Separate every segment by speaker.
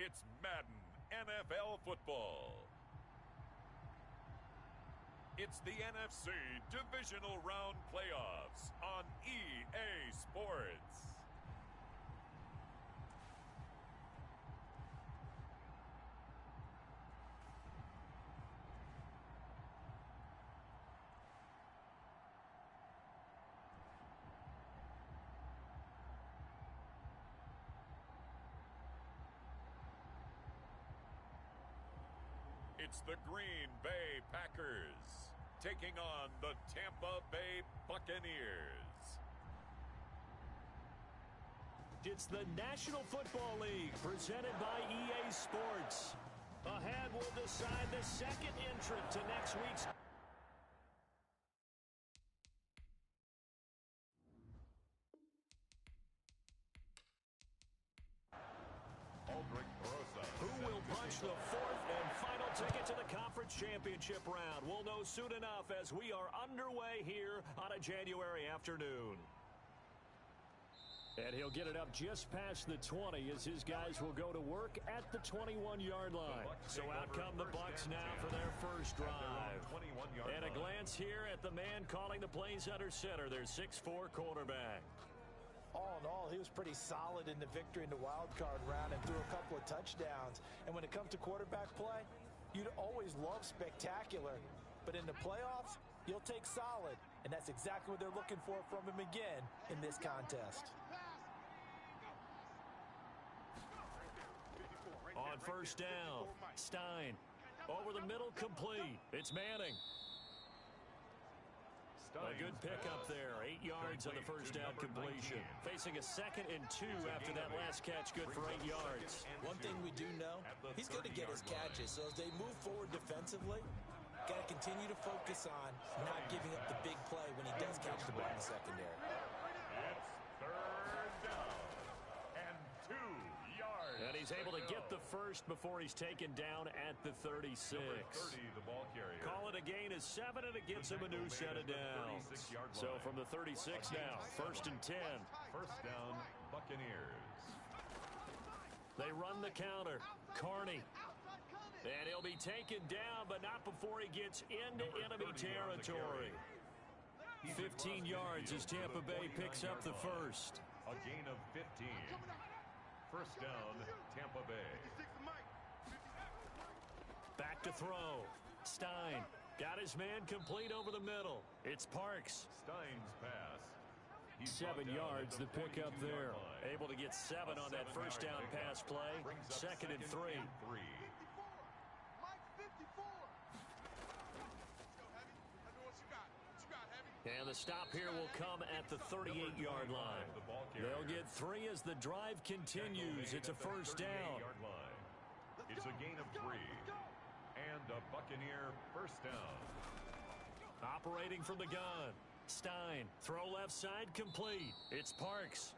Speaker 1: It's Madden NFL football. It's the NFC Divisional Round Playoffs on EA Sports. It's the Green Bay Packers taking on the Tampa Bay Buccaneers.
Speaker 2: It's the National Football League presented by EA Sports. Ahead will decide the second entrant to next week's. Who will punch the fourth and final ticket to the conference championship round? We'll know soon enough as we are underway here on a January afternoon. And he'll get it up just past the 20 as his guys will go to work at the 21-yard line. So out come the Bucs now for their first drive. And a glance here at the man calling the plays under center, their 6'4" quarterback.
Speaker 3: All in all, he was pretty solid in the victory in the wild card round and threw a couple of touchdowns. And when it comes to quarterback play, you'd always love spectacular. But in the playoffs, you'll take solid. And that's exactly what they're looking for from him again in this contest.
Speaker 2: On first down, Stein. Over the middle, complete. It's Manning. A good pickup there. 8 yards on the first down completion. Facing a 2nd and 2 after that last catch. Good for 8 yards.
Speaker 3: One thing we do know, he's going to get his catches. So as they move forward defensively, got to continue to focus on not giving up the big play when he does catch the ball in the secondary.
Speaker 1: It's third down and 2 yards.
Speaker 2: And he's able to get the first before he's taken down at the 36.
Speaker 1: Number 30, the ball carrier.
Speaker 2: Call it a gain of 7, and it gets him a new set of downs. So from the 36 now, 1st and 10.
Speaker 1: First down, Buccaneers.
Speaker 2: They run the counter. Carney. And he'll be taken down, but not before he gets into enemy territory. 15 yards as Tampa Bay picks up the first.
Speaker 1: A gain of 15. First down, Tampa Bay.
Speaker 2: Back to throw. Stein got his man complete over the middle. It's Parks.
Speaker 1: Stein's pass.
Speaker 2: 7 yards the pickup there. Able to get 7 on that first down pass play. 2nd and 3. And the stop here will come at the 38-yard line. They'll get 3 as the drive continues. It's a first down.
Speaker 1: It's a gain of 3. And a Buccaneer first down.
Speaker 2: Operating from the gun. Stein, throw left side complete. It's Parks.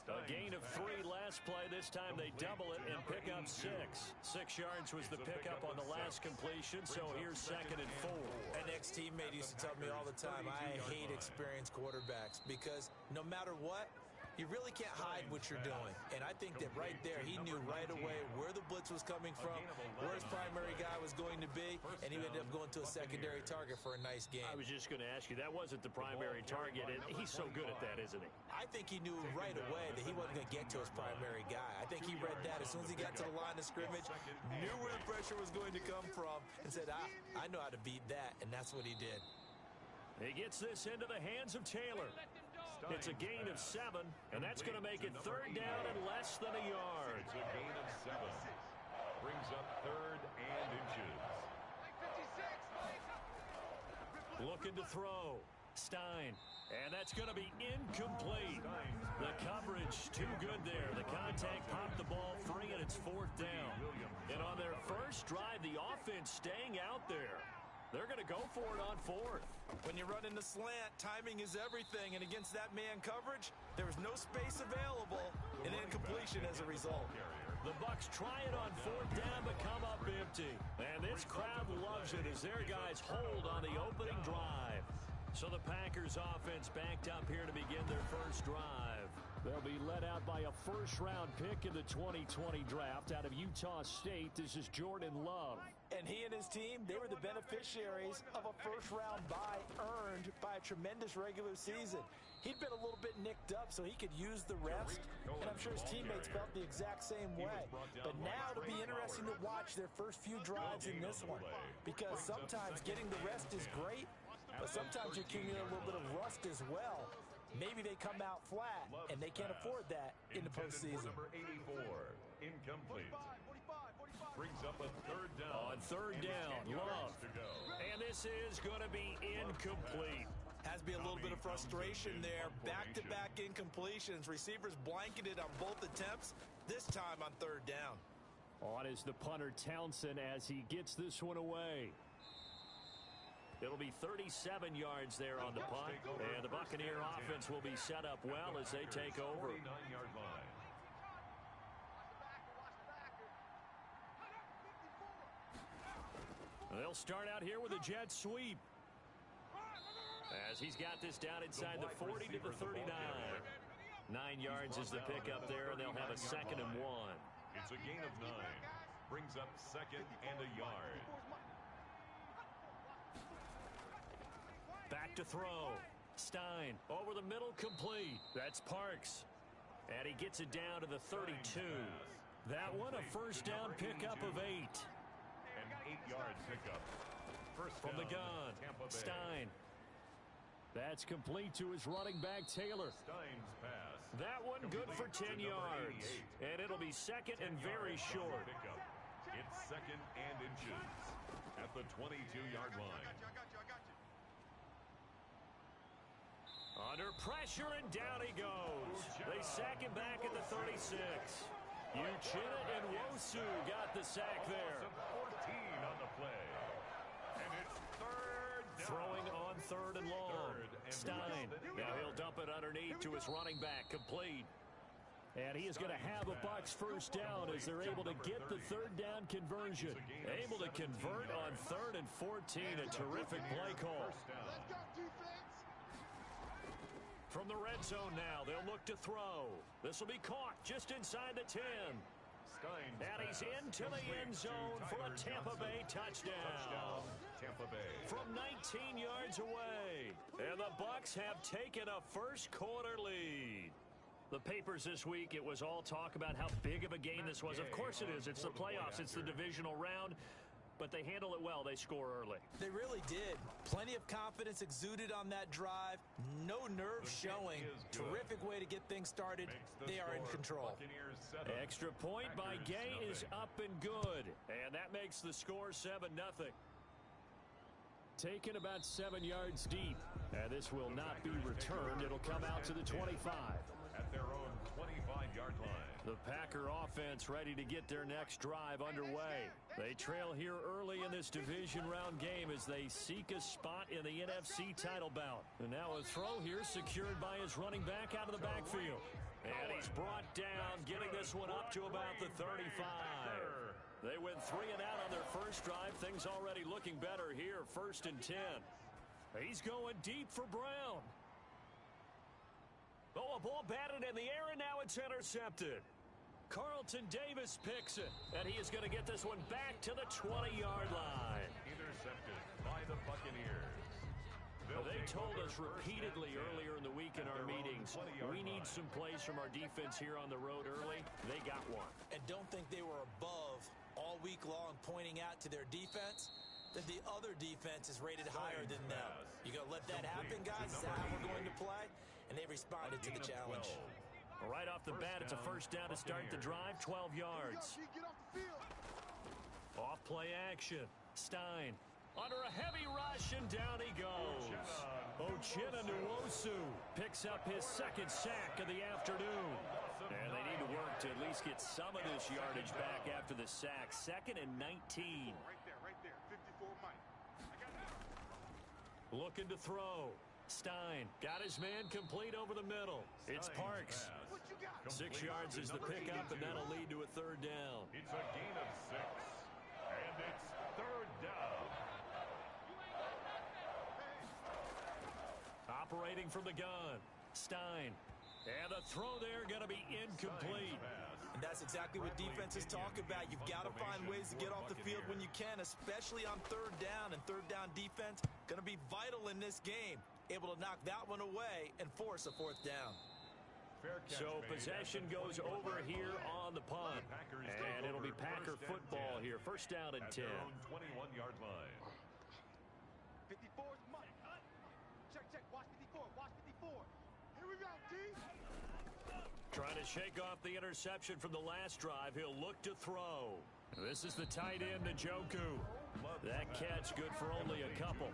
Speaker 2: A gain of 3 last play. This time they double it and pick up 6. 6 yards was the pickup on the last completion, so here's 2nd and 4.
Speaker 3: An ex-teammate used to tell me all the time, I hate experienced quarterbacks because no matter what, you really can't hide what you're doing. And I think that right there, he knew right away where the blitz was coming from, where his primary guy was going to be, and he ended up going to a secondary target for a nice game.
Speaker 2: I was just going to ask you, that wasn't the primary target, and he's so good at that, isn't he?
Speaker 3: I think he knew right away that he wasn't going to get to his primary guy. I think he read that as soon as he got to the line of scrimmage, knew where the pressure was going to come from, and said, I know how to beat that, and that's what he did.
Speaker 2: He gets this into the hands of Taylor. It's a gain of 7, and that's going to make it 3rd down and less than a yard.
Speaker 1: It's a gain of 7. Brings up 3rd and inches.
Speaker 2: Looking to throw. Stein. And that's going to be incomplete. The coverage too good there. The contact popped the ball free, and it's 4th down. And on their first drive, the offense staying out there. They're going to go for it on 4th.
Speaker 3: When you run in the slant, timing is everything. And against that man coverage, there was no space available. And incompletion as a result.
Speaker 2: The Bucs try it on 4th down, but come up empty. And this crowd loves it as their guys hold on the opening drive. So the Packers offense backed up here to begin their first drive. They'll be led out by a first-round pick in the 2020 draft out of Utah State. This is Jordan Love.
Speaker 3: And he and his team, they were the beneficiaries of a first-round bye earned by a tremendous regular season. He'd been a little bit nicked up so he could use the rest, and I'm sure his teammates felt the exact same way. But now it'll be interesting to watch their first few drives in this one, because sometimes getting the rest is great, but sometimes you accumulate a little bit of rust as well. Maybe they come out flat, and they can't afford that in the postseason.
Speaker 1: Number 84, incomplete. Brings up a third down.
Speaker 2: On third down, Love. And this is going to be incomplete.
Speaker 3: Has to be a little bit of frustration there. Back-to-back incompletions. Receivers blanketed on both attempts, this time on third down.
Speaker 2: On is the punter Townsend as he gets this one away. It'll be 37 yards there on the punt, and the Buccaneer offense will be set up well as they take over.
Speaker 1: 49-yard line.
Speaker 2: They'll start out here with a jet sweep, as he's got this down inside the 40 to the 39. 9 yards is the pickup there, and they'll have a 2nd and 1.
Speaker 1: It's a gain of 9. Brings up 2nd and a yard.
Speaker 2: Back to throw. Stein over the middle, complete. That's Parks. And he gets it down to the 32. That one a first down pickup of 8.
Speaker 1: An 8-yard pickup. First
Speaker 2: from the
Speaker 1: down,
Speaker 2: gun. Stein. That's complete to his running back, Taylor.
Speaker 1: Stein's pass.
Speaker 2: That one good for 10 yards. And it'll be 2nd and very short.
Speaker 1: Pickup. It's 2nd and inches at the 22-yard line.
Speaker 2: Under pressure, and down he goes. They sack him back at the 36. Uchenna and Wosu got the sack there.
Speaker 1: 14 on the play. And it's third down.
Speaker 2: Throwing on third and long. Stein. Now he'll dump it underneath to his running back, complete. And he is going to have a Bucs first down as they're able to get the third down conversion. Able to convert on 3rd and 14. A terrific play call. From the red zone now, they'll look to throw. This will be caught just inside the 10. And he's into the end zone for a Tampa Bay touchdown.
Speaker 1: Tampa Bay.
Speaker 2: From 19 yards away. And the Bucs have taken a first quarter lead. The papers this week, it was all talk about how big of a game this was. Of course it is. It's the playoffs. It's the divisional round. But they handle it well. They score early.
Speaker 3: They really did. Plenty of confidence exuded on that drive. No nerves showing. Terrific way to get things started. They are in control.
Speaker 2: Extra point by Gay is up and good. And that makes the score 7-0. Taken about 7 yards deep. And this will not be returned. It'll come out to the 25.
Speaker 1: At their own 25-yard line.
Speaker 2: The Packer offense ready to get their next drive underway. They trail here early in this division round game as they seek a spot in the NFC title bout. And now a throw here secured by his running back out of the backfield. And he's brought down, getting this one up to about the 35. They went 3 and out on their first drive. Things already looking better here. 1st and 10. He's going deep for Brown. Oh, a ball batted in the air, and now it's intercepted. Carlton Davis picks it, and he is going to get this one back to the 20-yard line.
Speaker 1: Intercepted by the Buccaneers.
Speaker 2: They told us repeatedly earlier in the week in our meetings, we need some plays from our defense here on the road early. They got one.
Speaker 3: And don't think they were above all week long pointing out to their defense that the other defense is rated higher than them. You going to let that happen, guys? Is that how we're going to play? And they responded to the challenge.
Speaker 2: Right off the bat, it's a first down to start the drive, 12 yards. Off play action. Stein under a heavy rush, and down he goes. Uchenna Nwosu picks up his 2nd sack of the afternoon. And they need to work to at least get some of this yardage back after the sack. 2nd and 19.
Speaker 4: Right there. 54 Mike.
Speaker 2: Looking to throw. Stein got his man complete over the middle. It's Parks. 6 yards is the pickup, and that'll lead to a 3rd down.
Speaker 1: It's a gain of 6. And it's 3rd down.
Speaker 2: Operating from the gun. Stein And the throw there going to be incomplete.
Speaker 3: And that's exactly what defenses talk about. You've got to find ways to get off the field when you can, especially on third down. And third down defense going to be vital in this game. Able to knock that one away and force a fourth down.
Speaker 2: So possession goes over here on the punt. And it'll be Packer football here. First down and 10.
Speaker 1: 21-yard line.
Speaker 4: 54's Mike. Check, watch 54, watch 54. Here we go, D.
Speaker 2: Trying to shake off the interception from the last drive. He'll look to throw. This is the tight end, Njoku. That catch good for only a couple.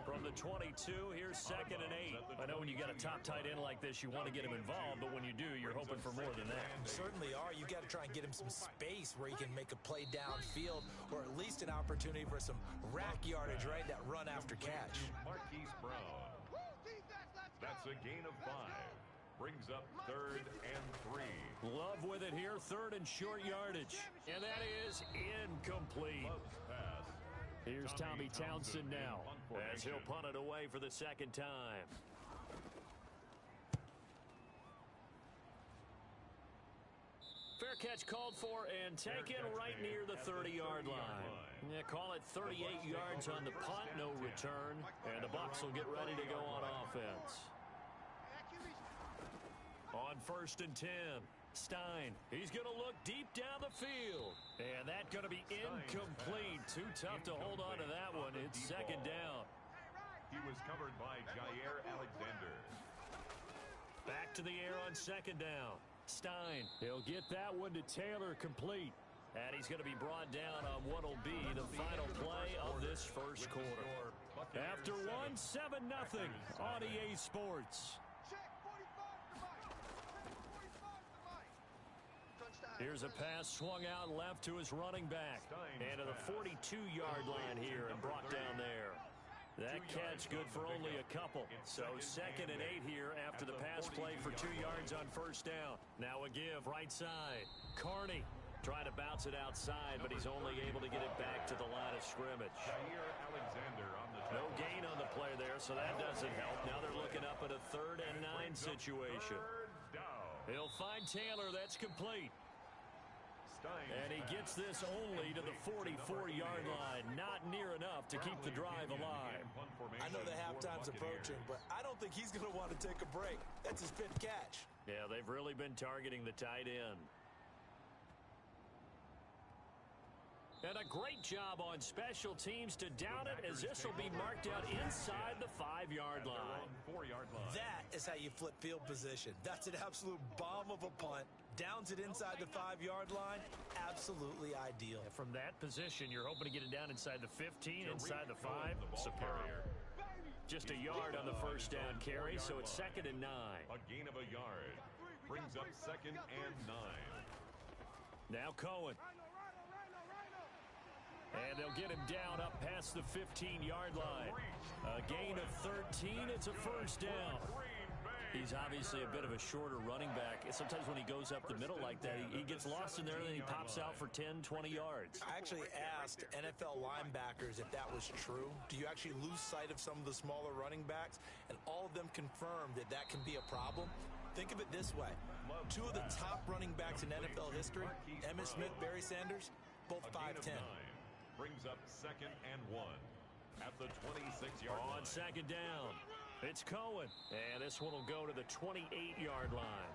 Speaker 2: From the 22, here's 2nd and 8. I know when you got a top tight end like this, you want to get him involved, but when you do, you're hoping for more than that.
Speaker 3: You certainly are. You got to try and get him some space where he can make a play downfield, or at least an opportunity for some rack yardage, right? That run after catch.
Speaker 1: Marquise Brown. That's a gain of 5. Brings up 3rd and 3.
Speaker 2: Love with it here, 3rd and short yardage. And that is incomplete. Here's Tommy Townsend now, as he'll punt it away for the second time. Fair catch called for and taken right near the 30-yard line. Yeah, call it 38 yards on the punt, no return. And the Bucs will get ready to go on offense. On 1st and 10, Stein. He's going to look deep down the field. And that's going to be incomplete. Too tough to hold on to that one. It's 2nd down.
Speaker 1: He was covered by Jair Alexander.
Speaker 2: Back to the air on 2nd down. Stein. He'll get that one to Taylor complete. And he's going to be brought down on what will be the final play of this first quarter. After 1, 7-0 on EA Sports. Here's a pass swung out left to his running back. And to the 42-yard line here and brought down there. That catch good for only a couple. So 2nd and 8 here after the pass play for 2 yards on 1st down. Now a give right side. Carney trying to bounce it outside, but he's only able to get it back to the line of scrimmage. No gain on the play there, so that doesn't help. Now they're looking up at a 3rd and 9 situation. He'll find Taylor. That's complete. And he gets this only to the 44-yard line. Not near enough to keep the drive alive.
Speaker 3: I know the halftime's approaching, but I don't think he's going to want to take a break. That's his 5th catch.
Speaker 2: Yeah, they've really been targeting the tight end. And a great job on special teams to down it, as this will be marked out inside the 5-yard line.
Speaker 3: That is how you flip field position. That's an absolute bomb of a punt. Downs it inside the 5-yard line. Absolutely ideal.
Speaker 2: And from that position, you're hoping to get it down inside the 15, inside the 5. Superb. Just a yard on the first down carry, so it's 2nd and 9.
Speaker 1: A gain of a yard. Brings up 2nd and 9.
Speaker 2: Now Cohen. And they'll get him down up past the 15-yard line. A gain of 13. It's a first down. He's obviously a bit of a shorter running back. Sometimes when he goes up the middle like that, he gets lost in there, and then he pops out for 10, 20 yards.
Speaker 3: I actually asked NFL linebackers if that was true. Do you actually lose sight of some of the smaller running backs? And all of them confirmed that that can be a problem. Think of it this way. 2 of the top running backs in NFL history, Emmitt Smith, Barry Sanders, both 5'10".
Speaker 1: Brings up 2nd and 1 at the 26-yard line.
Speaker 2: On 2nd down, it's Cohen. And this one will go to the 28-yard line.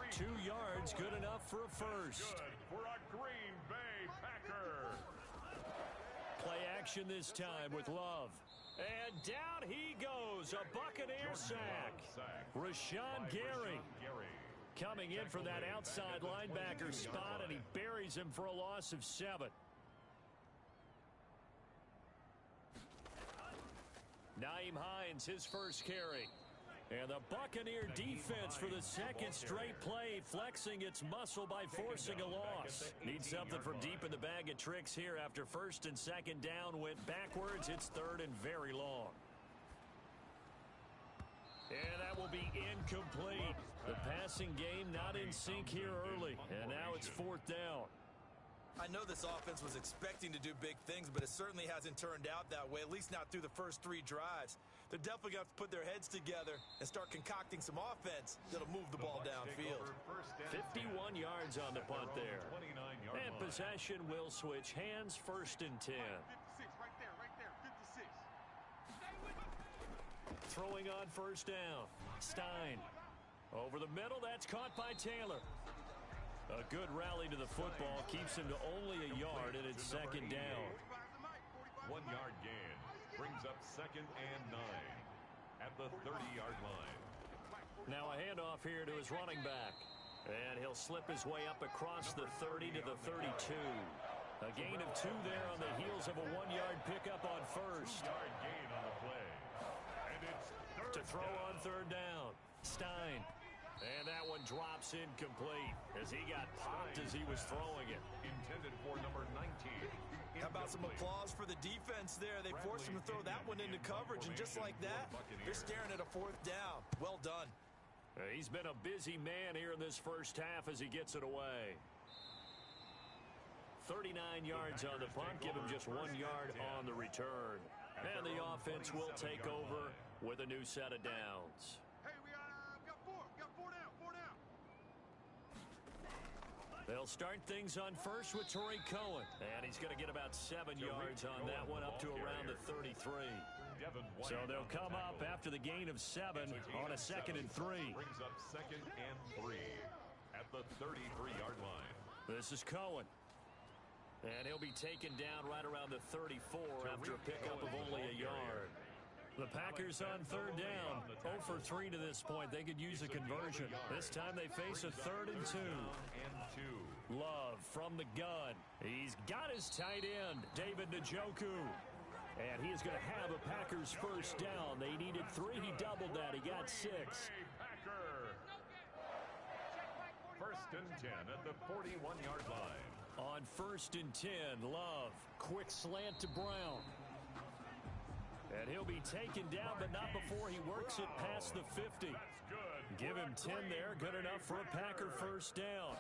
Speaker 2: 2 yards, good enough for a first.
Speaker 1: Good for a Green Bay Packer.
Speaker 2: Play action this time with Love. And down he goes, a Buccaneer sack. Rashawn Gary coming in for that outside linebacker spot, and he buries him for a loss of 7. Nyheim Hines, his first carry. And the Buccaneer defense for the 2nd straight play, flexing its muscle by forcing a loss. Needs something from deep in the bag of tricks here after 1st and 2nd down went backwards. It's 3rd and very long. And that will be incomplete. The passing game not in sync here early. And now it's 4th down.
Speaker 3: I know this offense was expecting to do big things, but it certainly hasn't turned out that way, at least not through the first 3 drives. They're definitely going to have to put their heads together and start concocting some offense that'll move the ball downfield.
Speaker 2: 51 yards on the punt there. And possession will switch hands, 1st and 10.
Speaker 4: 56, right there, 56.
Speaker 2: Throwing on 1st down. Stein. Over the middle, that's caught by Taylor. A good rally to the football keeps him to only a yard, and it's 2nd down.
Speaker 1: 1 yard gain brings up 2nd and 9 at the 30-yard line.
Speaker 2: Now a handoff here to his running back. And he'll slip his way up across the 30 to the 32. A gain of 2 there on the heels of a 1-yard pickup on 1st.
Speaker 1: 2-yard gain on the play. And it's
Speaker 2: To throw on 3rd down. Stein. And that one drops incomplete as he got popped as he was throwing it.
Speaker 1: Intended for number 19.
Speaker 3: How about some applause for the defense there? They forced him to throw that one into coverage, and just like that, they're staring at a 4th down. Well done.
Speaker 2: He's been a busy man here in this first half as he gets it away. 39 yards on the punt, give him just 1 yard on the return. And the offense will take over with a new set of downs.
Speaker 4: Hey, we got 4. We got 4 down. 4 down.
Speaker 2: They'll start things on 1st with Torrey Cohen. And he's going to get about 7 yards on that one, up to around the 33. So they'll come up after the gain of 7 on a 2nd and 3.
Speaker 1: Brings up 2nd and 3 at the 33-yard line.
Speaker 2: This is Cohen. And he'll be taken down right around the 34 after a pickup of only a yard. The Packers on 3rd down. 0 for 3 to this point. They could use a conversion. This time they face a 3rd and 2. Love from the gun. He's got his tight end, David Njoku. And he is going to have a Packers 1st down. They needed 3. He doubled that. He got 6.
Speaker 1: Packer. 1st and 10 at the 41-yard line.
Speaker 2: On 1st and 10, Love. Quick slant to Brown. And he'll be taken down, but not before he works it past the 50. Give him 10 there. Good enough for a Packer 1st down.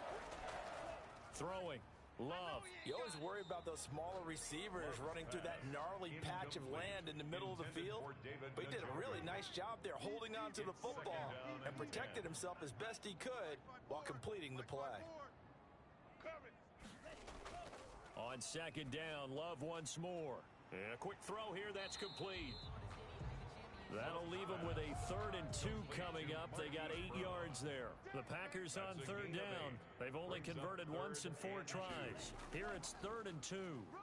Speaker 2: Throwing. Love.
Speaker 3: You always worry about those smaller receivers running through that gnarly patch of land in the middle of the field. But he did a really nice job there holding on to the football and protected himself as best he could while completing the play.
Speaker 2: On 2nd down, Love once more. And a quick throw here, that's complete. That'll leave them with a 3rd and 2 coming up. They got 8 yards there. The Packers on 3rd down. They've only converted once in 4 tries. Here it's 3rd and 2.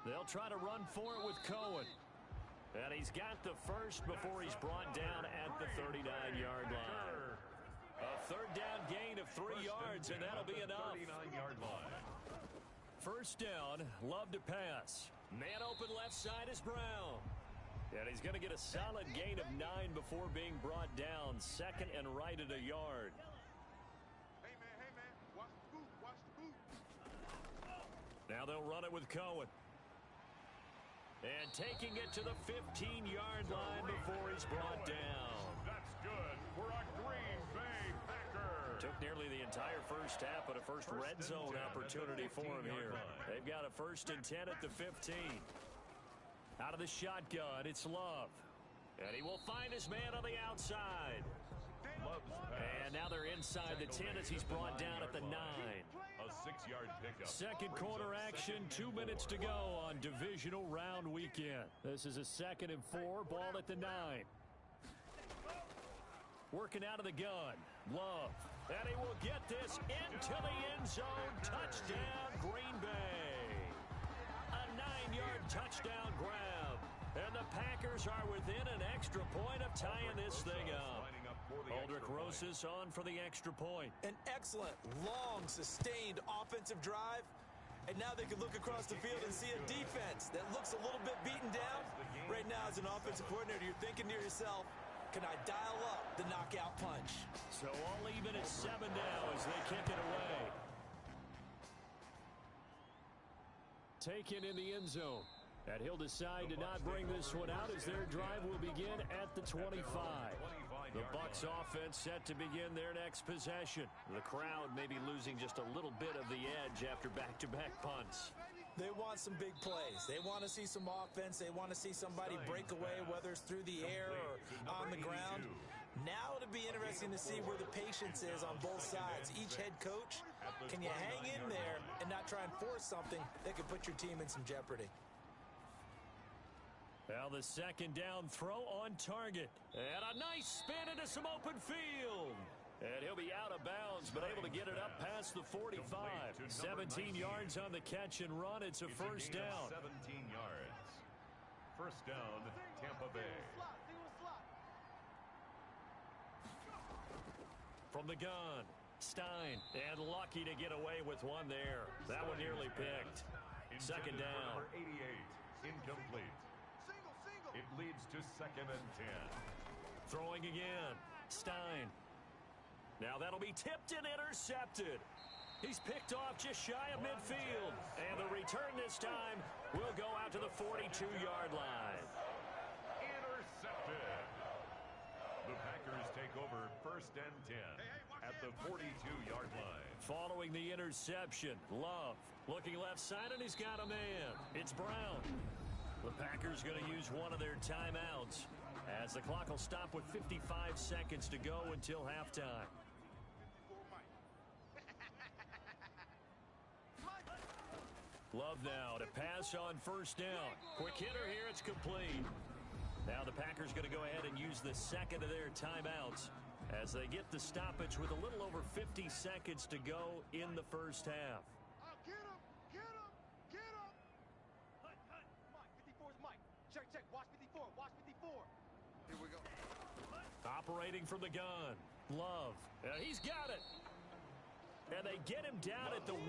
Speaker 2: They'll try to run for it with Cohen. And he's got the 1st before he's brought down at the 39-yard line. A 3rd down gain of 3 yards, and that'll be enough.
Speaker 1: 39-yard line.
Speaker 2: 1st down, Love to pass. Man open left side is Brown. And he's going to get a solid gain of 9 before being brought down. 2nd and right at a yard.
Speaker 4: Hey, man, watch the boot, watch the boot.
Speaker 2: Now they'll run it with Cohen. And taking it to the 15-yard line before he's brought down.
Speaker 1: That's good for a Green Bay Packer.
Speaker 2: Took nearly the entire first half, but a first red zone opportunity for him here. They've got a 1st and 10 at the 15. Out of the shotgun, it's Love. And he will find his man on the outside. And now they're inside the 10 as he's brought down at the 9.
Speaker 1: A 6-yard pickup.
Speaker 2: Second quarter action, 2 minutes to go on Divisional round weekend. This is a 2nd and 4, ball at the 9. Working out of the gun, Love. And he will get this into the end zone. Touchdown, Green Bay. A 9-yard touchdown grab. And the Packers are within an extra point of tying this thing up. Aldrich Rosas on for the extra point.
Speaker 3: An excellent, long, sustained offensive drive. And now they can look across the field and see a defense that looks a little bit beaten down. Right now, as an offensive coordinator, you're thinking to yourself, can I dial up the knockout punch?
Speaker 2: So all even at 7 now as they kick it away. Taken in the end zone. And he'll decide to not bring this one out as their drive will begin at the 25. The Bucs offense set to begin their next possession. The crowd may be losing just a little bit of the edge after back-to-back punts.
Speaker 3: They want some big plays. They want to see some offense. They want to see somebody break away, whether it's through the air or on the ground. Now it'll be interesting to see where the patience is on both sides. Each head coach, can you hang in there and not try and force something that could put your team in some jeopardy?
Speaker 2: Well, the second down throw on target. And a nice spin into some open field. And he'll be out of bounds, but able to get it up past the 45. 17 yards on the catch and run. It's a first down.
Speaker 1: 17 yards. First down, Tampa Bay.
Speaker 2: From the gun, Stein. And lucky to get away with one there. That one nearly picked. Second down.
Speaker 1: Number 88, incomplete. It leads to second and 10.
Speaker 2: Throwing again, Stein. Now that'll be tipped and intercepted. He's picked off just shy of midfield. And the return this time will go out to the 42-yard line.
Speaker 1: Intercepted. The Packers take over first and 10 at the 42-yard line.
Speaker 2: Following the interception, Love looking left side, and he's got a man. It's Brown. The Packers going to use one of their timeouts as the clock will stop with 55 seconds to go until halftime. Love now to pass on first down. Quick hitter here, it's complete. Now the Packers going to go ahead and use the second of their timeouts as they get the stoppage with a little over 50 seconds to go in the first half.
Speaker 4: Get him! Get him! Get him! Mike, 54 is Mike. Check, watch 54, watch 54. Here we go.
Speaker 2: Operating from the gun, Love. He's got it. And they get him down at the 1.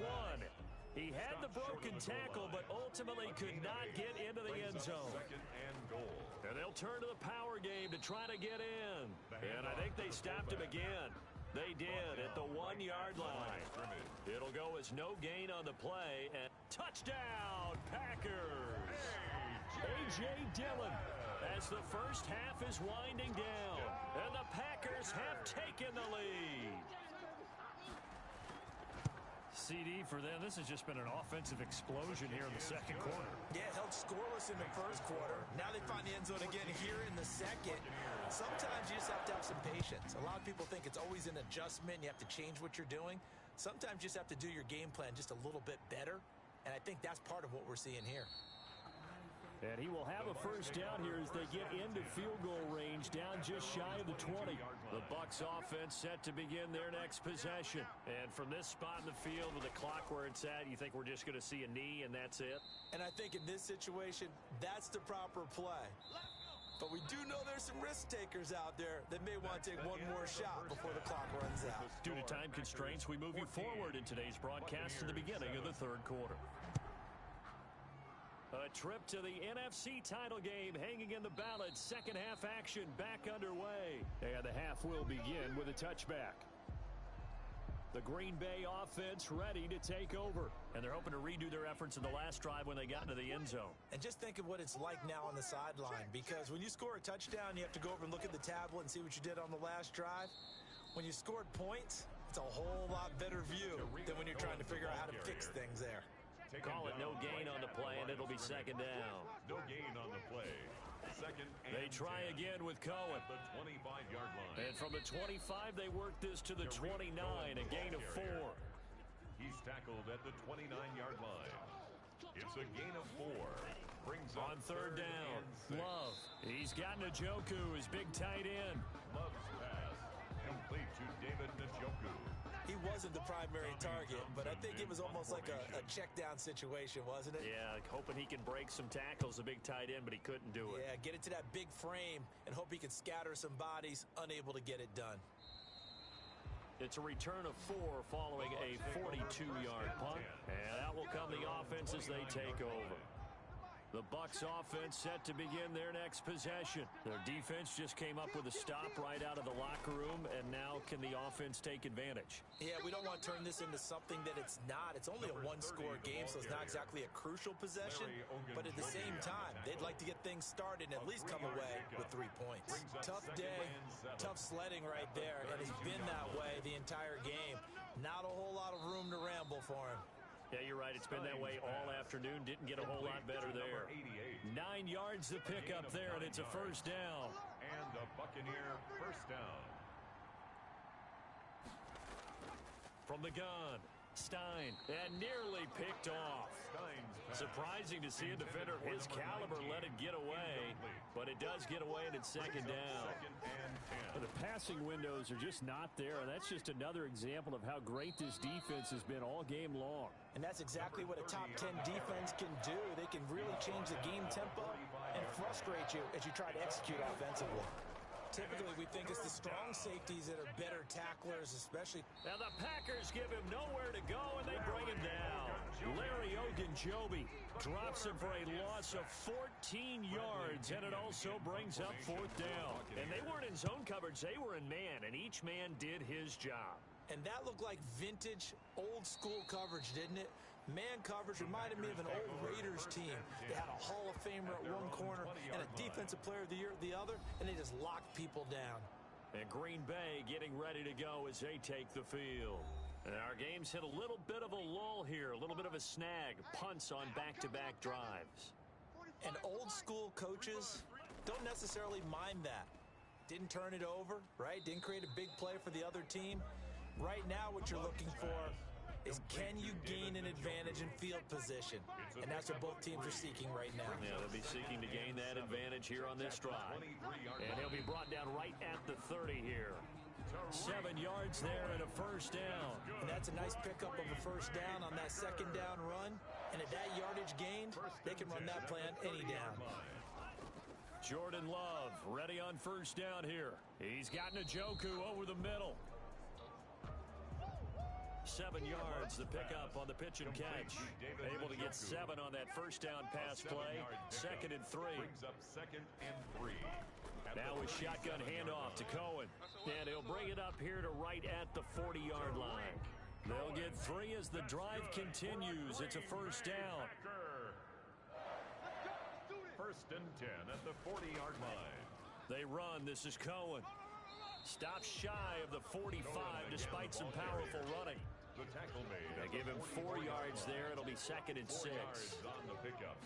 Speaker 2: He had the broken tackle, but ultimately could not get into the end zone.
Speaker 1: Second and goal.
Speaker 2: And they'll turn to the power game to try to get in. And I think they stopped him again. They did at the 1-yard line. It'll go as no gain on the play. And touchdown, Packers. A.J. Dillon as the first half is winding down. And the Packers have taken the lead. CD for them, this has just been an offensive explosion here in the second quarter.
Speaker 3: Yeah, held scoreless in the first quarter. Now they find the end zone again here in the second. Sometimes you just have to have some patience. A lot of people think it's always an adjustment. You have to change what you're doing. Sometimes you just have to do your game plan just a little bit better. And I think that's part of what we're seeing here.
Speaker 2: And he will have a first down here as they get into field goal range, down just shy of the 20. The Bucs offense set to begin their next possession. And from this spot in the field with the clock where it's at, you think we're just going to see a knee and that's it?
Speaker 3: And I think in this situation, that's the proper play. But we do know there's some risk takers out there that may want to take one more shot before the clock runs out.
Speaker 2: Due to time constraints, we move you forward in today's broadcast to the beginning of the third quarter. A trip to the NFC title game hanging in the balance. Second half action back underway. And the half will begin with a touchback. The Green Bay offense ready to take over. And they're hoping to redo their efforts in the last drive when they got into the end zone.
Speaker 3: And just think of what it's like now on the sideline. Because when you score a touchdown, you have to go over and look at the tablet and see what you did on the last drive. When you scored points, it's a whole lot better view than when you're trying to figure out how to fix things there.
Speaker 2: Call it no gain on the play, and it'll be second down.
Speaker 1: No gain on the play. Second and
Speaker 2: They try
Speaker 1: 10.
Speaker 2: again with Cohen.
Speaker 1: The 25-yard line.
Speaker 2: And from the 25, they work this to the 29, a gain of 4.
Speaker 1: He's tackled at the 29-yard line. It's a gain of 4. Brings
Speaker 2: On
Speaker 1: up
Speaker 2: third down,
Speaker 1: and 6.
Speaker 2: Love. He's got Njoku, his big tight end.
Speaker 1: Love's pass complete to David Njoku.
Speaker 3: He wasn't the primary target, but I think it was almost like a check-down situation, wasn't it?
Speaker 2: Yeah, hoping he can break some tackles, the big tight end, but he couldn't do it.
Speaker 3: Yeah, get it to that big frame and hope he can scatter some bodies, unable to get it done.
Speaker 2: It's a return of 4 following a 42-yard punt, and out will come the offense as they take over. The Bucs offense set to begin their next possession. Their defense just came up with a stop right out of the locker room, and now can the offense take advantage?
Speaker 3: Yeah, we don't want to turn this into something that it's not. It's only a one-score game, so it's not exactly a crucial possession. But at the same time, they'd like to get things started and at least come away with 3 points. Tough day, tough sledding right there, and it's been that way the entire game. Not a whole lot of room to ramble for him.
Speaker 2: Yeah, you're right. It's been that way all afternoon. Didn't get a whole lot better there. 9 yards to pick up there, and it's a first down.
Speaker 1: And a Buccaneer first down.
Speaker 2: From the gun, Stein, and nearly picked off. Surprising to see a defender of his caliber let it get away, but it does get away, and it's second down.
Speaker 5: Well, the passing windows are just not there, and that's just another example of how great this defense has been all game long.
Speaker 3: And that's exactly what a top 10 defense can do. They can really change the game tempo and frustrate you as you try to execute offensively. Typically, we think it's the strong safeties that are better tacklers, especially.
Speaker 2: Now the Packers give him nowhere to go, and they bring him down. Larry Ogunjobi drops him for a loss of 14 yards, and it also brings up fourth down. And they weren't in zone coverage. They were in man, and each man did his job.
Speaker 3: And that looked like vintage, old-school coverage, didn't it? Man coverage reminded me of an old Raiders team. They had a Hall of Famer at one corner and a Defensive Player of the Year at the other, and they just locked people down.
Speaker 2: And Green Bay getting ready to go as they take the field. And our game's hit a little bit of a lull here, a little bit of a snag. Punts on back-to-back drives.
Speaker 3: And old-school coaches don't necessarily mind that. Didn't turn it over, right? Didn't create a big play for the other team. Right now what you're looking for is, can you gain an advantage in field position? And that's what both teams are seeking right now.
Speaker 2: Yeah, they'll be seeking to gain that advantage here on this drive. And he'll be brought down right at the 30 here. 7 yards there and a first down.
Speaker 3: And that's a nice pickup of a first down on that second down run. And at that yardage gained, they can run that play on any down.
Speaker 2: Jordan Love ready on first down here. He's got Njoku over the middle. 7 yards the pickup on the pitch and catch. Able to get 7 on that first down pass play. 2nd and 3. Now a shotgun handoff to Cohen. And he'll bring it up here to right at the 40-yard line. They'll get 3 as the drive continues. It's a first down.
Speaker 1: First and 10 at the 40-yard line.
Speaker 2: They run. This is Cohen. Stops shy of the 45 despite some powerful running.
Speaker 1: The tackle made.
Speaker 2: They give him 4 yards there. It'll be 2nd and 6.
Speaker 1: On the pickup.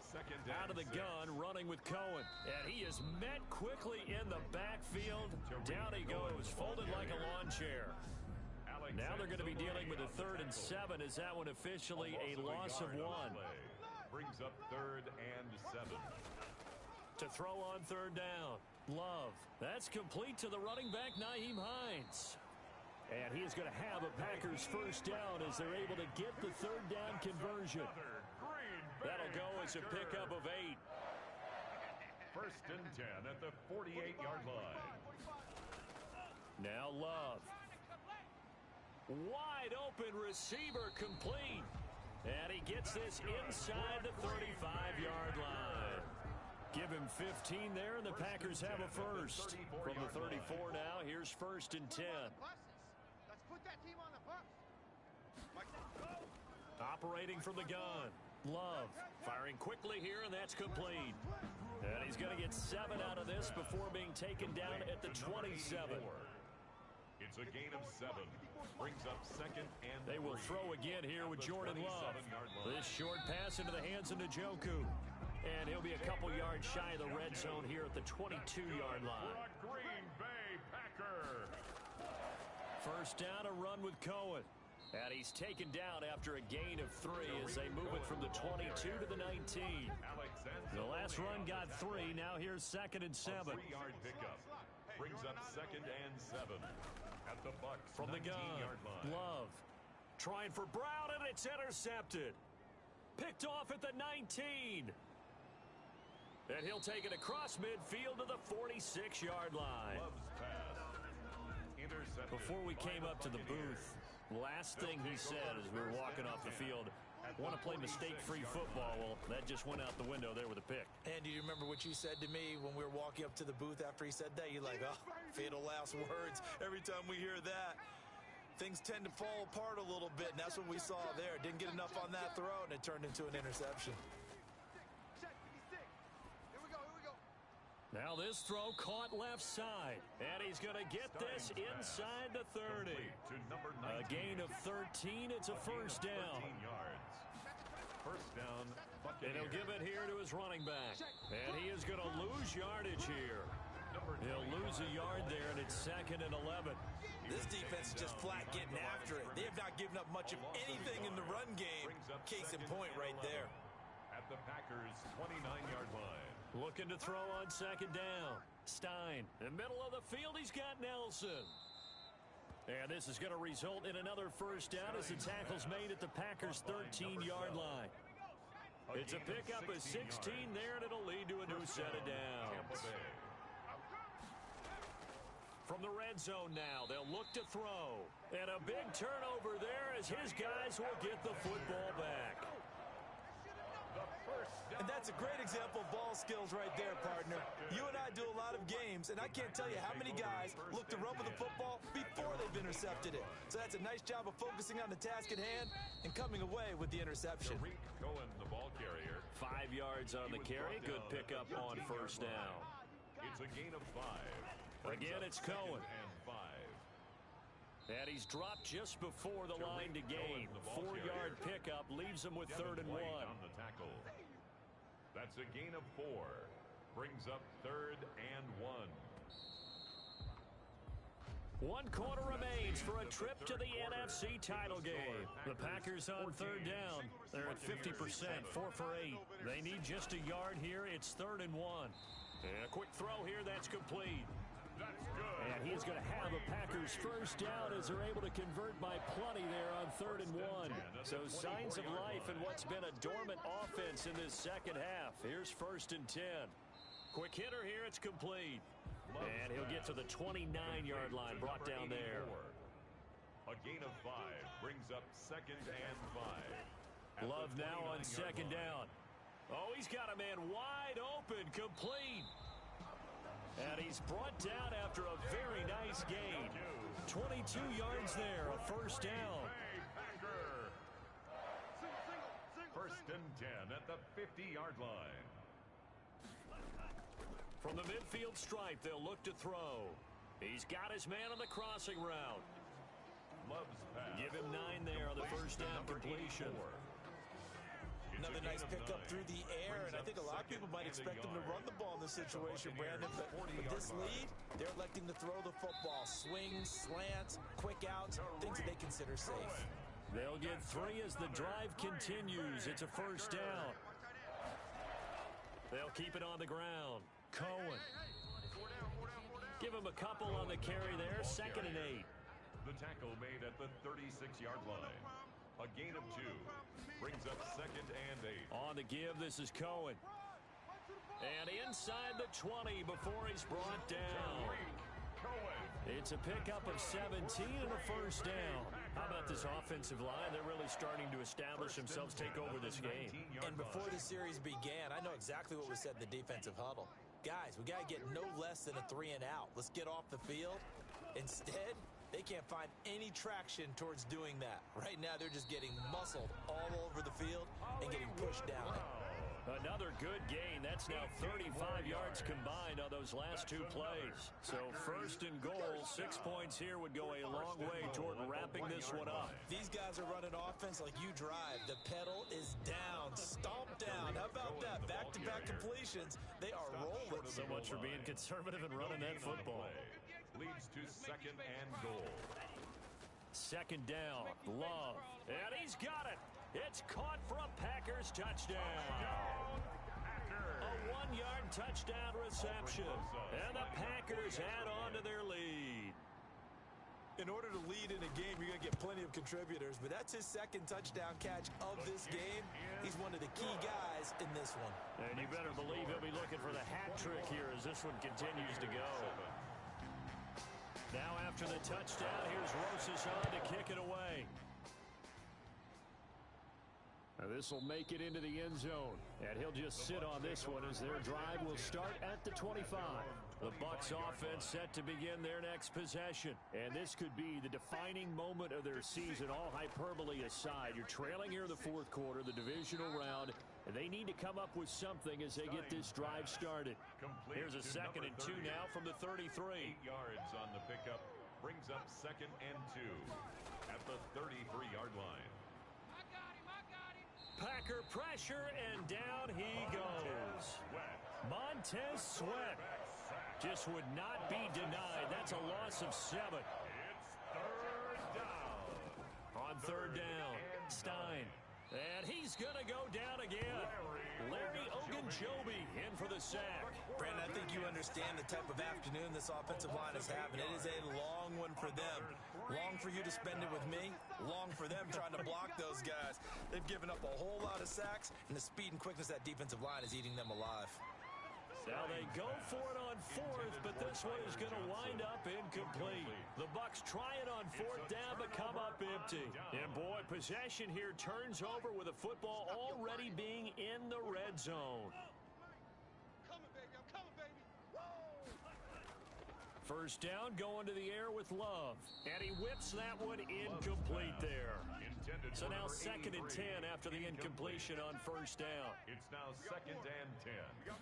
Speaker 1: Second
Speaker 2: out of the gun, running with Cohen. And he is met quickly in the backfield. Down he goes, folded like a lawn chair. Now they're going to be dealing with a 3rd and 7. Is that one officially a loss of 1?
Speaker 1: Brings up 3rd and 7.
Speaker 2: To throw on 3rd down. Love. That's complete to the running back, Nyheim Hines. And he is going to have a Packers first down as they're able to get the 3rd down conversion. That'll go as a pickup of 8.
Speaker 1: First and 10 at the 48-yard line.
Speaker 2: Now Love. Wide open receiver complete. And he gets this inside the 35-yard line. Give him 15 there, and the Packers have a first. From the 34 now, here's 1st and 10.
Speaker 4: Let's put that team on the bus.
Speaker 2: Operating from the gun. Love firing quickly here, and that's complete. And he's going to get 7 out of this before being taken down at the 27.
Speaker 1: It's a gain of 7. Brings up 2nd and 3.
Speaker 2: They will throw again here with Jordan Love. This short pass into the hands of Njoku. And he'll be a couple yards shy of the red zone here at the 22-yard line.
Speaker 1: Green Bay Packer.
Speaker 2: First down, a run with Cohen. And he's taken down after a gain of 3 as they move it from the 22 to the 19. The last run got 3. Now here's 2nd and 7.
Speaker 1: 3-yard pickup. Brings up 2nd and 7. At the Bucs
Speaker 2: from the gun. Love trying for Brown, and it's intercepted. Picked off at the 19. And he'll take it across midfield to the 46-yard line. Before we came up to the booth, last thing he said as we were walking off the field, want to play mistake-free football. Well, that just went out the window there with a pick.
Speaker 3: And do you remember what you said to me when we were walking up to the booth after he said that? You're like, oh, fatal last words. Every time we hear that, things tend to fall apart a little bit, and that's what we saw there. Didn't get enough on that throw, and it turned into an interception.
Speaker 2: Now this throw caught left side. And he's going to get this inside the 30. A gain of 13. It's a first down.
Speaker 1: First down.
Speaker 2: And he'll give it here to his running back. And he is going to lose yardage here. He'll lose a yard there, and it's 2nd and 11.
Speaker 3: This defense is just flat getting after it. They have not given up much of anything in the run game. Case in point right there.
Speaker 1: At the Packers' 29-yard line.
Speaker 2: Looking to throw on 2nd down. Stein, in the middle of the field, he's got Nelson. And this is going to result in another first down as the tackle's made at the Packers' 13-yard line. It's a pickup of 16 there, and it'll lead to a new set of downs. From the red zone now, they'll look to throw. And a big turnover there as his guys will get the football back.
Speaker 3: And that's a great example of ball skills right there, partner. You and I do a lot of games, and I can't tell you how many guys look to run with the football before they've intercepted it. So that's a nice job of focusing on the task at hand and coming away with the interception.
Speaker 1: Cohen, the ball carrier.
Speaker 2: 5 yards on the carry. Good pickup on first down.
Speaker 1: It's a gain of 5.
Speaker 2: Again, it's Cohen.
Speaker 1: And 5.
Speaker 2: And he's dropped just before the line to gain. 4-yard pickup leaves him with 3rd and 1.
Speaker 1: On the tackle. That's a gain of 4. Brings up 3rd and 1.
Speaker 2: 1 quarter remains for a trip to the NFC title game. The Packers on 3rd down. They're at 50%, 4 for 8. They need just a yard here. It's 3rd and 1. And a quick throw here. That's complete.
Speaker 1: That's good.
Speaker 2: And he's going to have a Packers first down as they're able to convert by plenty there on 3rd and 1. So signs of life in what's been a dormant offense in this second half. Here's 1st and 10. Quick hitter here. It's complete. And he'll get to the 29-yard line, brought down there.
Speaker 1: A gain of 5 brings up 2nd and 5.
Speaker 2: Love now on 2nd down. Oh, he's got a man wide open, complete. And he's brought down after a very nice gain. 22 yards there, a first down.
Speaker 1: First and 10 at the 50-yard line.
Speaker 2: From the midfield stripe, they'll look to throw. He's got his man on the crossing route.
Speaker 1: Love's pass.
Speaker 2: Give him 9 there on the first down completion.
Speaker 3: Another nice pickup through the air, and I think a lot of people might expect them to run the ball in this situation, Brandon, but with this lead, they're electing to throw the football. Swings, slants, quick outs, things that they consider safe.
Speaker 2: They'll get 3 as the drive continues. It's a first down. They'll keep it on the ground. Cohen. Give him a couple on the carry there. 2nd and 8.
Speaker 1: The tackle made at the 36-yard line. A gain of 2 brings up 2nd and 8.
Speaker 2: On the give, this is Cohen. And inside the 20 before he's brought down. It's a pickup of 17 and a first down. How about this offensive line? They're really starting to establish themselves, take over this game.
Speaker 3: And before the series began, I know exactly what was said in the defensive huddle. Guys, we got to get no less than a 3 and out. Let's get off the field. Instead, they can't find any traction towards doing that. Right now, they're just getting muscled all over the field and getting pushed down.
Speaker 2: Another good gain. That's now 35 yards combined on those last 2 plays. So 1st and goal, 6 points here would go a long way toward wrapping this one up.
Speaker 3: These guys are running offense like you drive. The pedal is down, stomp down. How about that? Back-to-back completions. They are rolling.
Speaker 2: So much for being conservative and running that football.
Speaker 1: Leads to 2nd and goal.
Speaker 2: 2nd down, Love. And he's got it. It's caught for a Packers touchdown. A 1-yard touchdown reception. And the Packers add on to their lead.
Speaker 3: In order to lead in a game, you're going to get plenty of contributors, but that's his 2nd touchdown catch of this game. He's one of the key guys in this one.
Speaker 2: And you better believe he'll be looking for the hat trick here as this one continues to go. Now after the touchdown, here's Rosas on to kick it away. This will make it into the end zone, and he'll just sit on this one as their drive will start at the 25. The Bucs offense set to begin their next possession, and this could be the defining moment of their season, all hyperbole aside. You're trailing here in the 4th quarter, the divisional round,
Speaker 5: And they need to come up with something as they get this drive started. Here's a 2nd and 2 now from the 33.
Speaker 1: 8 yards on the pickup. Brings up 2nd and 2 at the 33-yard line.
Speaker 2: Packer pressure, and down he goes. Montez Sweat just would not be denied. That's a loss of 7.
Speaker 1: It's 3rd down.
Speaker 2: On 3rd down, Stein. And he's going to go down again. Larry Ogunjobi in for the sack.
Speaker 3: Brandon, I think you understand the type of afternoon this offensive line is having. It is a long one for them. Long for you to spend it with me. Long for them trying to block those guys. They've given up a whole lot of sacks, and the speed and quickness of that defensive line is eating them alive.
Speaker 2: Now they go for it on 4th, but this one is going to wind up incomplete. The Bucs try it on 4th down, but come up empty. And boy, possession here turns over with a football already being in the red zone. First down, going to the air with Love. And he whips that one incomplete there. So now 2nd and 10 after the incompletion on 1st down.
Speaker 1: It's now 2nd and 10.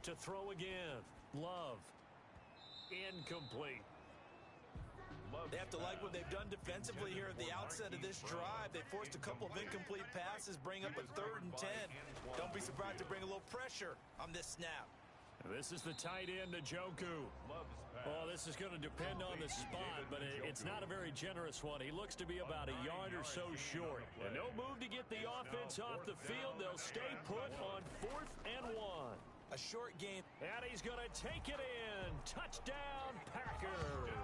Speaker 2: To throw again. Love. Incomplete.
Speaker 3: They have to like what they've done defensively here at the outset of this drive. They forced a couple of incomplete passes, bring up a 3rd and 10. Don't be surprised to bring a little pressure on this snap.
Speaker 2: This is the tight end, Njoku. Oh, this is going to depend on the spot, but it's not a very generous one. He looks to be about a yard or so short. And no move to get the offense off the field. They'll stay put on 4th and 1.
Speaker 3: A short game.
Speaker 2: And he's going to take it in. Touchdown, Packers.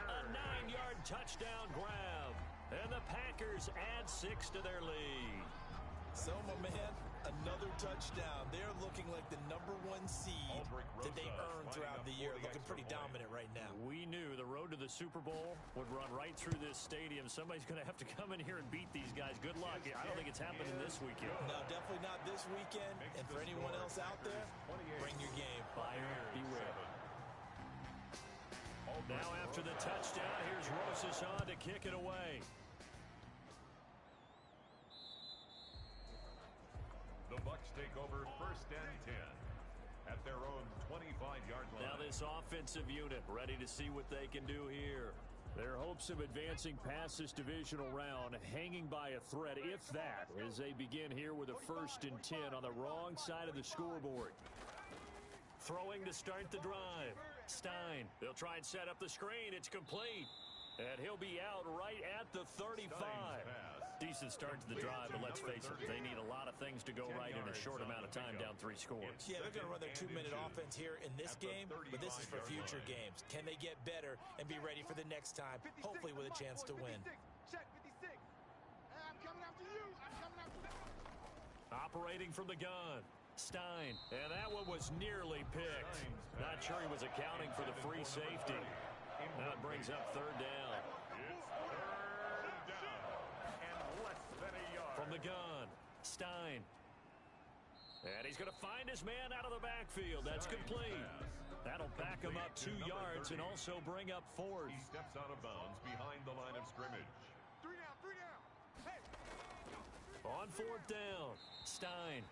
Speaker 2: A 9-yard touchdown grab. And the Packers add 6 to their lead.
Speaker 3: So, my man, another touchdown. They're looking like the #1 seed that they earned throughout the year. Looking pretty dominant right now.
Speaker 2: We knew the road to the Super Bowl would run right through this stadium. Somebody's going to have to come in here and beat these guys. Good luck. I don't think it's happening this weekend.
Speaker 3: No, definitely not this weekend. And for anyone else out there, bring your game.
Speaker 2: Buyer beware. Now after the touchdown, here's Rosas on to kick it away.
Speaker 1: The Bucs take over 1st and 10 at their own 25-yard line.
Speaker 2: Now this offensive unit ready to see what they can do here.
Speaker 5: Their hopes of advancing past this divisional round hanging by a thread, if that, as they begin here with a 1st and 10 on the wrong side of the scoreboard.
Speaker 2: Throwing to start the drive. Stein. They'll try and set up the screen. It's complete. And he'll be out right at the 35. Decent start to the drive, but let's face it, they need a lot of things to go right in a short amount of time, down 3 scores.
Speaker 3: Yeah, they're going to run their 2-minute offense here in this game, but this is for future games. Can they get better and be ready for the next time, hopefully with a chance to win?
Speaker 4: Check 56. I'm coming after you. I'm coming after you.
Speaker 2: Operating from the gun. Stein. And that one was nearly picked. Not sure he was accounting for the free safety. Now it brings up 3rd down. From the gun, Stein. And he's going to find his man out of the backfield. That's complete. That'll back him up 2 yards and also bring up 4th.
Speaker 1: He steps out of bounds behind the line of scrimmage.
Speaker 4: 3 down. Hey.
Speaker 2: On 4th down, Stein.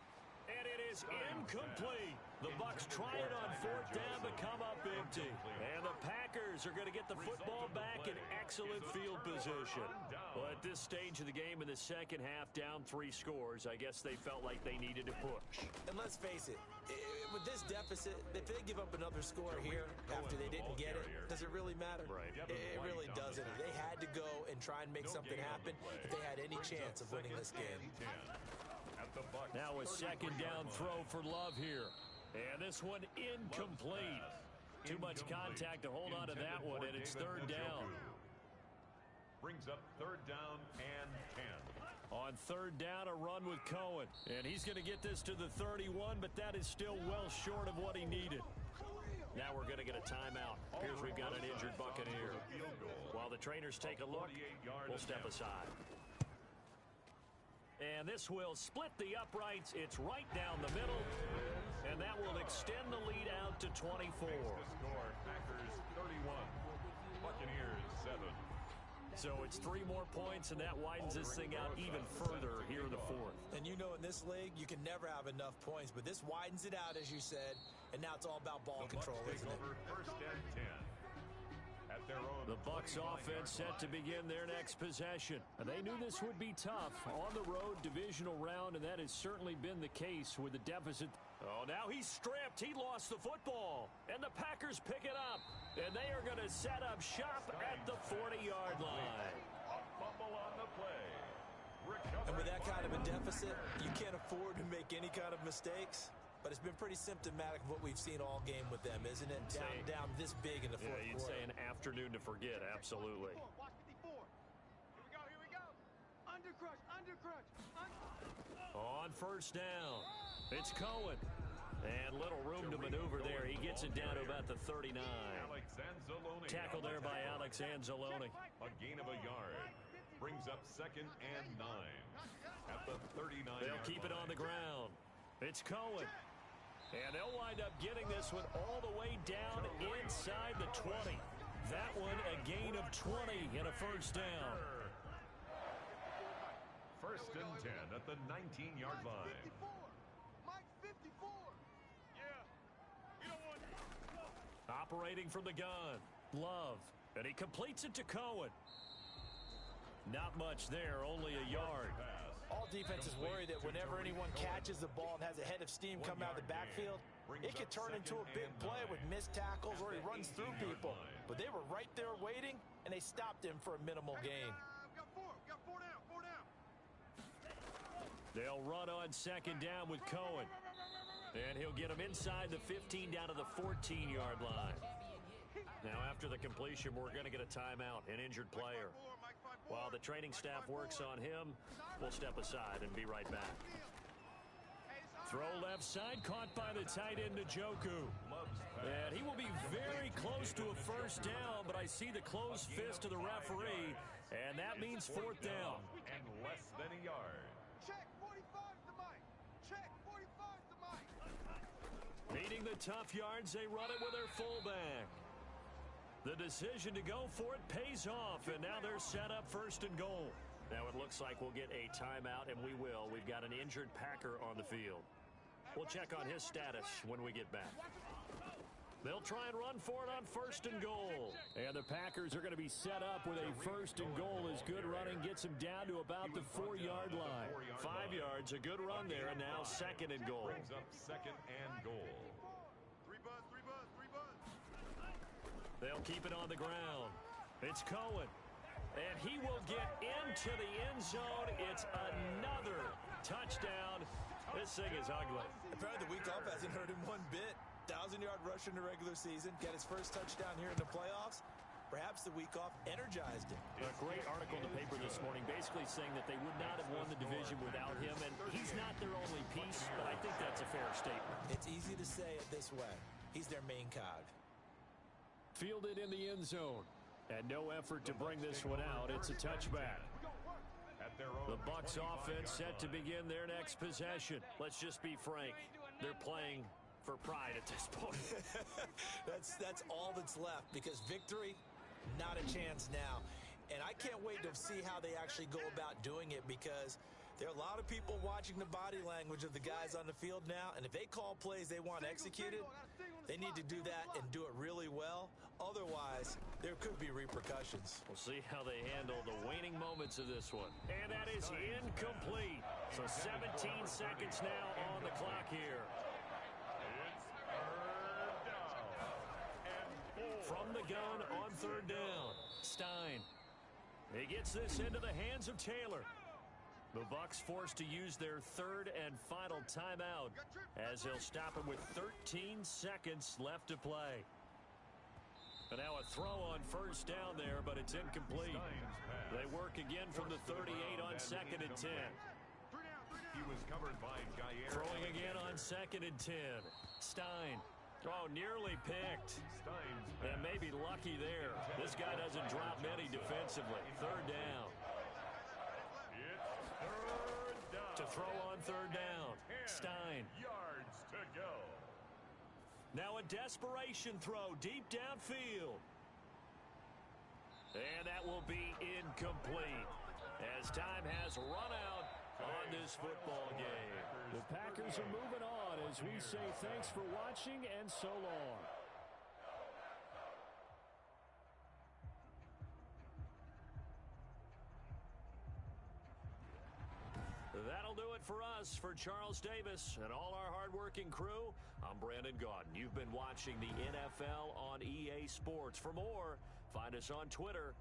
Speaker 2: And it is incomplete. The Bucs try it on 4th down but come up empty. And the Packers are going to get the football back in excellent field position. Well, at this stage of the game in the second half, down 3 scores, I guess they felt like they needed to push.
Speaker 3: And let's face it, with this deficit, if they give up another score here after they didn't get it, does it really matter?
Speaker 2: Right.
Speaker 3: It really doesn't. They had to go and try and make something happen if they had any chance of winning this game.
Speaker 2: Now a 2nd down throw for Love here. And this one incomplete. Too much contact to hold on to that one, and it's 3rd down.
Speaker 1: Brings up 3rd down and 10.
Speaker 2: On 3rd down, a run with Cohen. And he's going to get this to the 31, but that is still well short of what he needed. Now we're going to get a timeout. Here's we've got an injured Buccaneer. While the trainers take a look, we'll step aside. And this will split the uprights. It's right down the middle. And that will extend the lead out to 24.
Speaker 1: Makes the score Packers 31, Buccaneers 7.
Speaker 2: So it's 3 more points, and that widens this thing out even further here in the fourth.
Speaker 3: And you know in this league, you can never have enough points, but this widens it out, as you said, and now it's all about ball control, isn't it?
Speaker 1: First and 10. At their own
Speaker 5: The Bucs offense set to begin their next possession. They knew this would be tough on the road divisional round, and that has certainly been the case with the deficit. Oh, now he's stripped. He lost the football, and the Packers pick it up, and they are going to set up shop at the 40-yard line.
Speaker 1: A fumble on the play.
Speaker 3: And with that kind of a deficit, you can't afford to make any kind of mistakes. But it's been pretty symptomatic of what we've seen all game with them, isn't it? Down this big in the fourth
Speaker 5: you'd
Speaker 3: quarter.
Speaker 5: say an afternoon to forget, absolutely.
Speaker 4: Watch 54. Here we go. Under crush.
Speaker 5: On first down, it's Cohen. And little room to maneuver there. He gets it down to about the 39.
Speaker 1: Alex Anzalone.
Speaker 5: Tackle there by Alex Anzalone.
Speaker 1: A gain of a yard. Brings up 2nd and 9. At the 39.
Speaker 5: They'll keep it on the ground. It's Cohen. And they'll wind up getting this one all the way down inside the 20. That one a gain of 20 and a first down.
Speaker 1: First and 10 at the 19-yard line.
Speaker 4: 54. Mike 54. Yeah. You don't want
Speaker 5: Operating from the gun, Love. And he completes it to Cohen. Not much there, only a yard.
Speaker 3: All defenses worry that whenever anyone catches the ball and has a head of steam come out of the backfield, it could turn into a big play with missed tackles or he runs through people. But they were right there waiting, and they stopped him for a minimal gain.
Speaker 4: We got four down.
Speaker 5: They'll run on second down with Cohen. And he'll get him inside the 15 down to the 14-yard line. Now, after the completion, we're going to get a timeout, an injured player. While the training staff works on him, we'll step aside and be right back. Throw left side, caught by the tight end, Njoku. And he will be very close to a first down, but I see the closed fist of the referee, and that means fourth down.
Speaker 1: And less than a yard.
Speaker 4: Check 45's the mic. Check 45's the mic.
Speaker 5: Needing the tough yards, they run it with their fullback. The decision to go for it pays off, and now they're set up first and goal. Now it looks like we'll get a timeout, and we will. We've got an injured Packer on the field. We'll check on his status when we get back. They'll try and run for it on first and goal. And the Packers are going to be set up with a first and goal as good running gets them down to about the 4-yard line. 5 yards, a good run there, and now second and goal.
Speaker 1: Brings up 2nd and goal.
Speaker 4: Three buzz.
Speaker 5: They'll keep it on the ground. It's Cohen. And he will get into the end zone. It's another touchdown. This thing is ugly.
Speaker 3: Apparently the week off hasn't hurt him one bit. 1,000-yard rush in the regular season. Got his first touchdown here in the playoffs. Perhaps the week off energized him.
Speaker 5: A great article in the paper this morning basically saying that they would not have won the division without him. And he's not their only piece, but I think that's a fair statement.
Speaker 3: It's easy to say it this way. He's their main cog.
Speaker 5: Fielded in the end zone. And no effort to bring this one out. It's a touchback. The Bucs offense set to begin their next possession. Let's just be frank. They're playing for pride at this point.
Speaker 3: That's all that's left, because victory, not a chance now. And I can't wait to see how they actually go about doing it, because there are a lot of people watching the body language of the guys on the field now, and if they call plays they want executed, they need to do that and do it really well. Otherwise, there could be repercussions.
Speaker 5: We'll see how they handle the waning moments of this one. And that is incomplete. So 17 seconds now on the clock here. From the gun on third down, Stein. He gets this into the hands of Taylor. The Bucs forced to use their third and final timeout as they'll stop him with 13 seconds left to play. And now a throw on first down there, but it's incomplete. They work again from the 38 on second and 10.
Speaker 1: He was covered by Jair.
Speaker 5: Throwing again on second and 10. Stein. Oh, nearly picked. And maybe lucky there. This guy doesn't drop many defensively. Third down. To throw on third down. Stein.
Speaker 1: Yards to go.
Speaker 5: Now a desperation throw deep downfield.
Speaker 2: And that will be incomplete as time has run out on this football game.
Speaker 5: The Packers are moving on as we say thanks for watching and so long. That'll do it for us. For Charles Davis and all our hardworking crew, I'm Brandon Gaudin. You've been watching the NFL on EA Sports. For more, find us on Twitter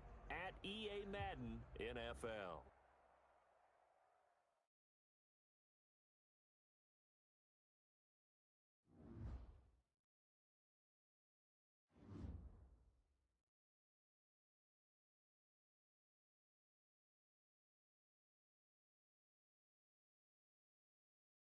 Speaker 5: @EA Madden NFL.